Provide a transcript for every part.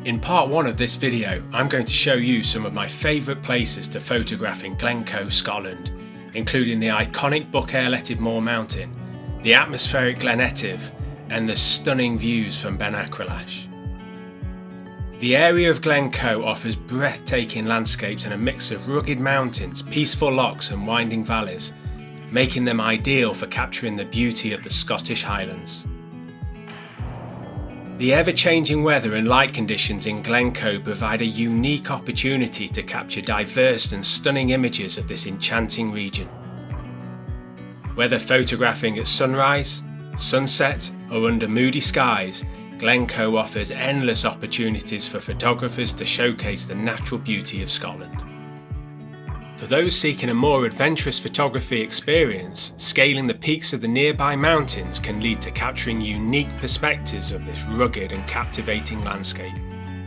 In part 1 of this video, I'm going to show you some of my favourite places to photograph in Glencoe, Scotland, including the iconic Buc Airletiv Moor Mountain, the atmospheric Glen Etiv, and the stunning views from Ben Acrelach. The area of Glencoe offers breathtaking landscapes and a mix of rugged mountains, peaceful lochs and winding valleys, making them ideal for capturing the beauty of the Scottish Highlands. The ever-changing weather and light conditions in Glencoe provide a unique opportunity to capture diverse and stunning images of this enchanting region. Whether photographing at sunrise, sunset, or under moody skies, Glencoe offers endless opportunities for photographers to showcase the natural beauty of Scotland. For those seeking a more adventurous photography experience, scaling the peaks of the nearby mountains can lead to capturing unique perspectives of this rugged and captivating landscape.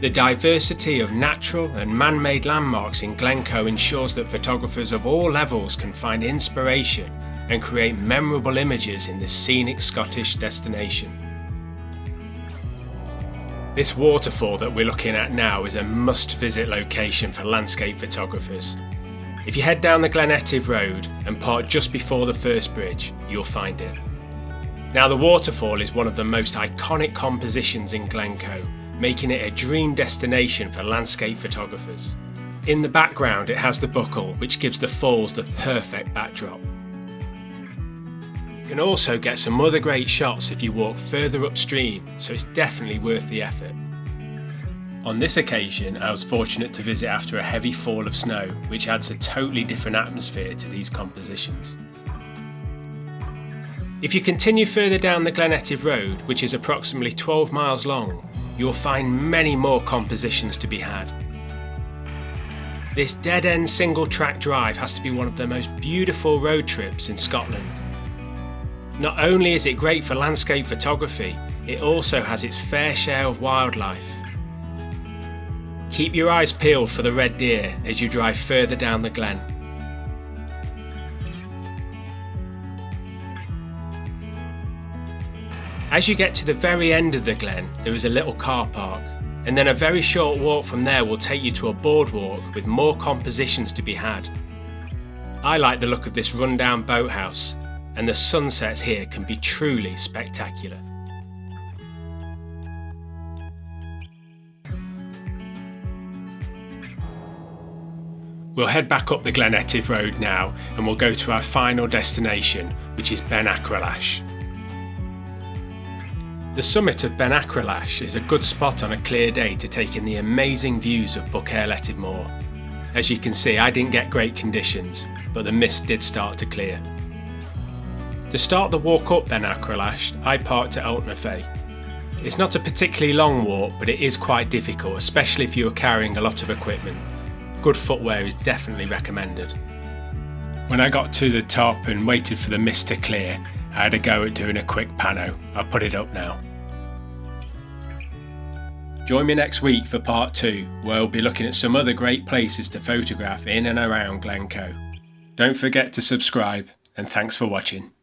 The diversity of natural and man-made landmarks in Glencoe ensures that photographers of all levels can find inspiration and create memorable images in this scenic Scottish destination. This waterfall that we're looking at now is a must-visit location for landscape photographers. If you head down the Glen Etiv road and park just before the first bridge, you'll find it. Now, the waterfall is one of the most iconic compositions in Glencoe, making it a dream destination for landscape photographers. In the background it has the buckle, which gives the falls the perfect backdrop. You can also get some other great shots if you walk further upstream, so it's definitely worth the effort. On this occasion, I was fortunate to visit after a heavy fall of snow, which adds a totally different atmosphere to these compositions. If you continue further down the Glen Etiv road, which is approximately 12 miles long, you'll find many more compositions to be had. This dead-end single-track drive has to be one of the most beautiful road trips in Scotland. Not only is it great for landscape photography, it also has its fair share of wildlife. Keep your eyes peeled for the red deer as you drive further down the glen. As you get to the very end of the glen, there is a little car park, and then a very short walk from there will take you to a boardwalk with more compositions to be had. I like the look of this rundown boathouse, and the sunsets here can be truly spectacular. We'll head back up the Glen Etiv road now and we'll go to our final destination, which is Ben Acrelach. The summit of Ben Acrelach is a good spot on a clear day to take in the amazing views of Buc Airletiv Moor. As you can see, I didn't get great conditions, but the mist did start to clear. To start the walk up Ben Acrelach, I parked at Altnafe. It's not a particularly long walk, but it is quite difficult, especially if you are carrying a lot of equipment. Good footwear is definitely recommended. When I got to the top and waited for the mist to clear, I had a go at doing a quick pano. I'll put it up now. Join me next week for part 2, where we'll be looking at some other great places to photograph in and around Glencoe. Don't forget to subscribe, and thanks for watching.